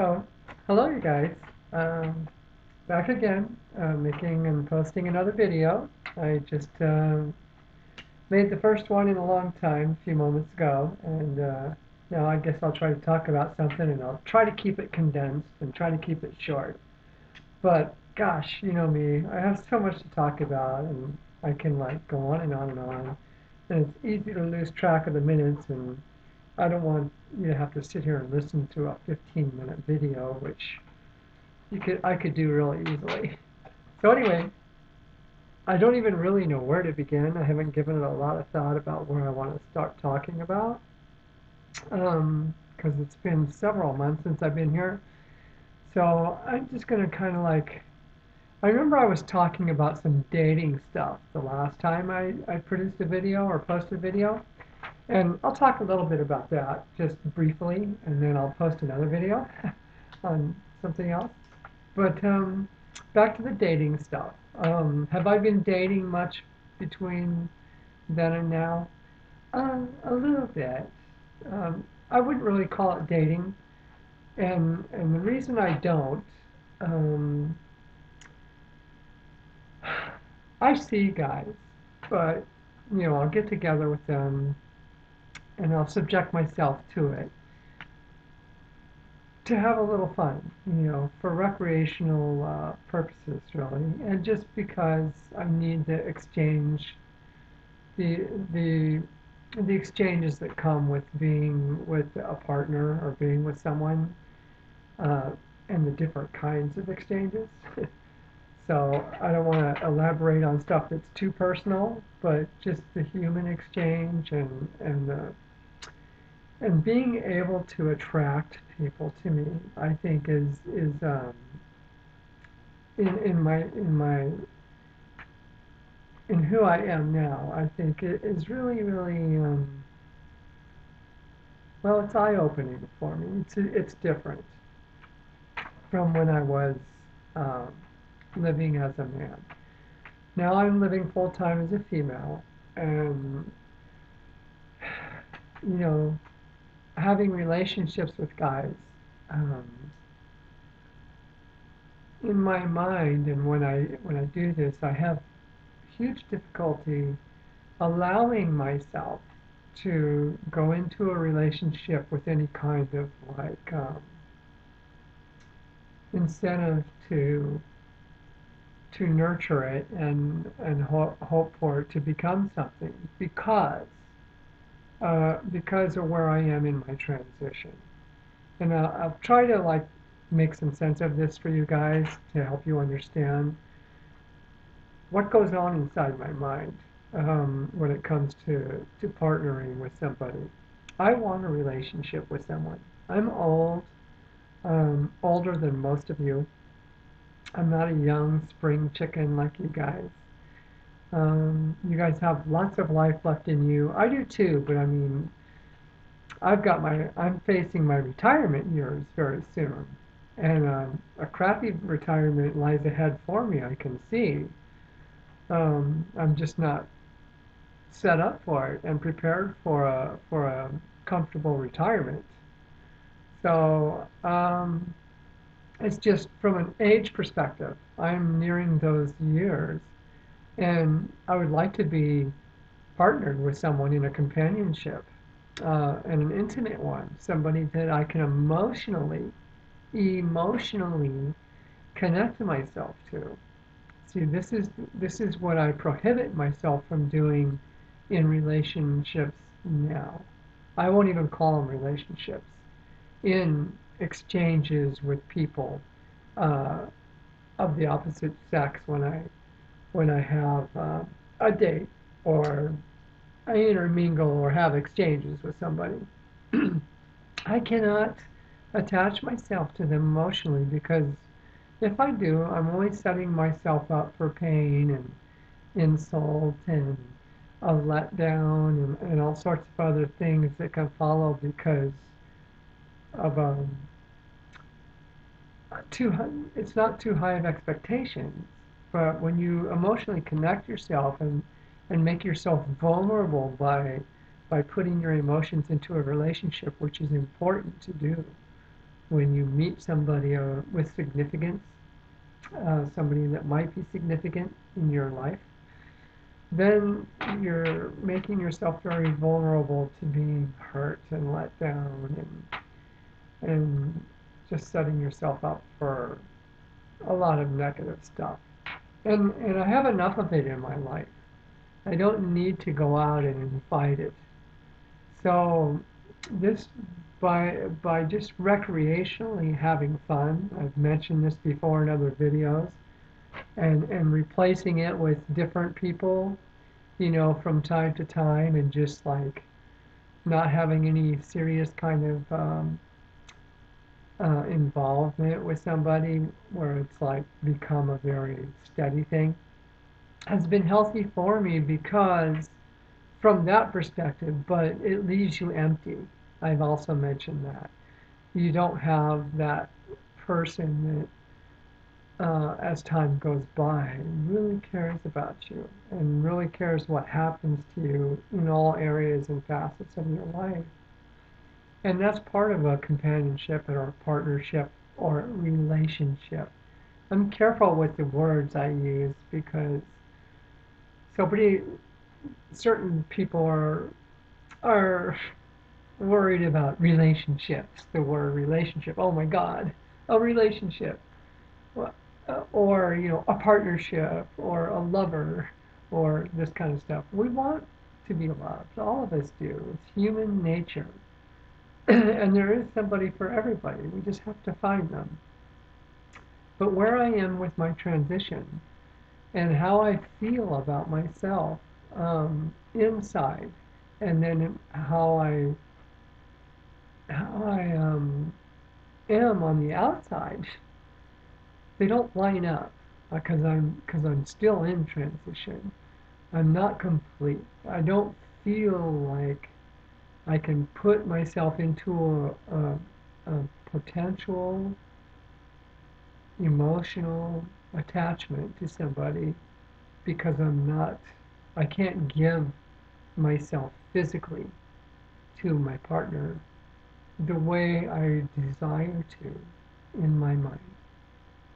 So, hello you guys. Back again, making and posting another video. I just made the first one in a long time, a few moments ago, and now I guess I'll try to talk about something and I'll try to keep it condensed and try to keep it short. But gosh, you know me, I have so much to talk about and I can like go on and on and on. And it's easy to lose track of the minutes, and I don't want you to have to sit here and listen to a 15-minute video, which I could do really easily. So anyway, I don't even really know where to begin. I haven't given it a lot of thought about where I want to start talking about, because it's been several months since I've been here. So I'm just going to kind of like, I remember I was talking about some dating stuff the last time I produced a video or posted a video. And I'll talk a little bit about that just briefly, and then I'll post another video on something else. But back to the dating stuff. Have I been dating much between then and now? A little bit. I wouldn't really call it dating, and the reason I don't, um, I see guys, but I'll get together with them and I'll subject myself to it to have a little fun, for recreational purposes, really, and just because I need to exchange the the the exchanges that come with being with a partner or being with someone, uh, and the different kinds of exchanges. So I don't want to elaborate on stuff that's too personal, but just the human exchange and being able to attract people to me, I think is in who I am now. I think it is really really well. It's eye opening for me. It's different from when I was um, living as a man. Now I'm living full time as a female, and you know, having relationships with guys. Um, in my mind, and when I do this, I have huge difficulty allowing myself to go into a relationship with any kind of like incentive to nurture it and hope for it to become something because of where I am in my transition. And I'll try to like make some sense of this for you guys to help you understand what goes on inside my mind when it comes to partnering with somebody. I want a relationship with someone. I'm old, older than most of you. I'm not a young spring chicken like you guys. You guys have lots of life left in you. I do too, but I mean, I'm facing my retirement years very soon. And a crappy retirement lies ahead for me, I can see. I'm just not set up for it and prepared for a comfortable retirement. So it's just from an age perspective, I'm nearing those years, and I would like to be partnered with someone in a companionship, and an intimate one, somebody that I can emotionally connect myself to. See, this is what I prohibit myself from doing in relationships now. I won't even call them relationships. In exchanges with people uh, of the opposite sex, when I have a date or I intermingle or have exchanges with somebody, I cannot attach myself to them emotionally because if I do, I'm only setting myself up for pain and insult and a letdown and all sorts of other things that can follow because of it's not too high of expectations. But when you emotionally connect yourself and make yourself vulnerable by putting your emotions into a relationship, which is important to do, when you meet somebody with significance, somebody that might be significant in your life, then you're making yourself very vulnerable to being hurt and let down and just setting yourself up for a lot of negative stuff. And I have enough of it in my life. I don't need to go out and fight it. So this by just recreationally having fun, I've mentioned this before in other videos, and replacing it with different people, from time to time, and just like not having any serious kind of involvement with somebody where it's like become a very steady thing, has been healthy for me because from that perspective, but it leaves you empty. I've also mentioned that. You don't have that person that, as time goes by, really cares about you and really cares what happens to you in all areas and facets of your life. And that's part of a companionship or a partnership or relationship. I'm careful with the words I use because certain people are worried about relationships. The word relationship. Oh my God, a relationship, or a partnership, or a lover, or this kind of stuff. We want to be loved. All of us do. It's human nature, and there is somebody for everybody. We just have to find them. But where I am with my transition and how I feel about myself inside, and then how I am on the outside, they don't line up because I'm still in transition. I'm not complete. I don't feel like I can put myself into a potential emotional attachment to somebody because I can't give myself physically to my partner the way I desire to in my mind.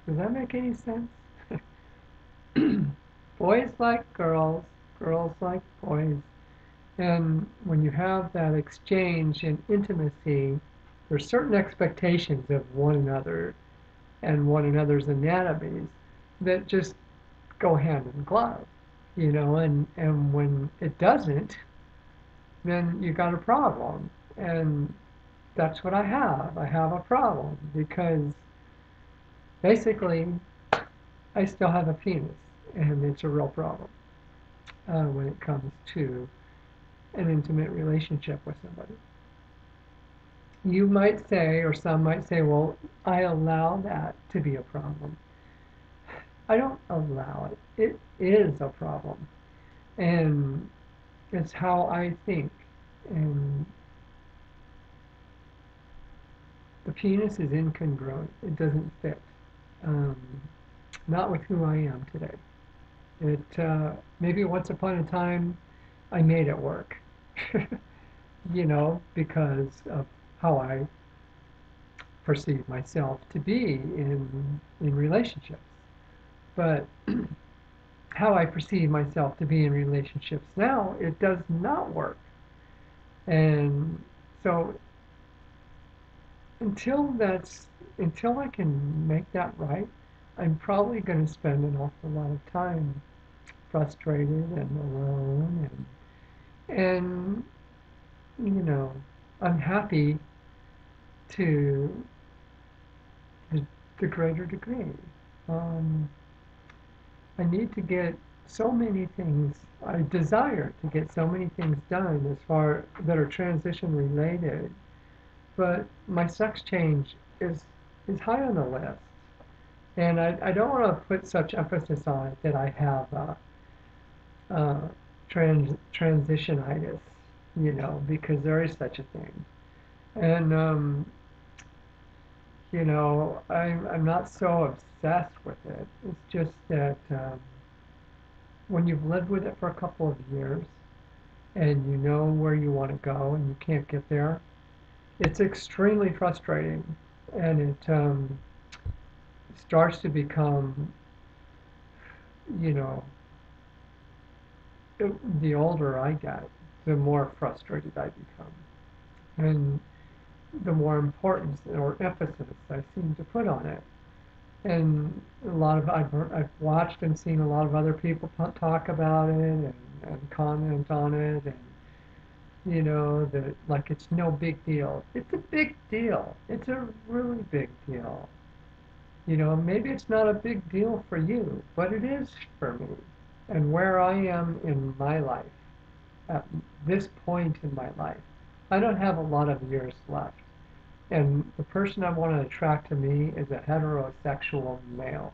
Does that make any sense? Boys like girls, girls like boys. And when you have that exchange and intimacy, there's certain expectations of one another and one another's anatomies that just go hand in glove, and when it doesn't, then you got a problem. And that's what I have. I have a problem because basically I still have a penis, and it's a real problem when it comes to an intimate relationship with somebody. You might say, or some might say, well, I allow that to be a problem. I don't allow it. It is a problem. And it's how I think. And the penis is incongruent. It doesn't fit. Um, Not with who I am today. Maybe once upon a time I made it work, because of how I perceive myself to be in relationships. But how I perceive myself to be in relationships now, it does not work. And so until I can make that right, I'm probably going to spend an awful lot of time frustrated and alone and unhappy to the greater degree. Um, I need to get so many things. I desire to get so many things done as far that are transition related, but my sex change is high on the list, and I don't want to put such emphasis on it that I have transition-itis, because there is such a thing, and I'm not so obsessed with it. It's just that when you've lived with it for a couple of years and you know where you want to go and you can't get there, it's extremely frustrating. and it starts to become, you know, the older I get, the more frustrated I become, and the more importance or emphasis I seem to put on it. And I've watched and seen a lot of other people talk about it and comment on it, and that like it's no big deal. It's a big deal. It's a really big deal. Maybe it's not a big deal for you, but it is for me. And where I am in my life, at this point in my life, I don't have a lot of years left. And the person I want to attract to me is a heterosexual male.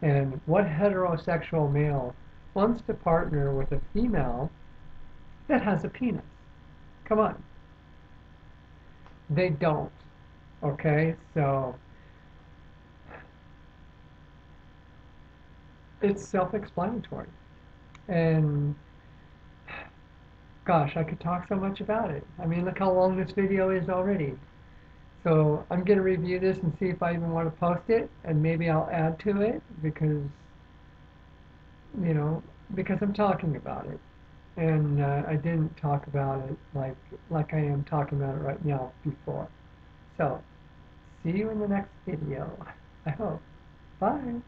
And what heterosexual male wants to partner with a female that has a penis? Come on. They don't. Okay? So it's self explanatory. And gosh, I could talk so much about it. I mean, look how long this video is already. So I'm going to review this and see if I even want to post it, and maybe I'll add to it you know, because I'm talking about it, and I didn't talk about it like I am talking about it right now before. So see you in the next video. I hope. Bye.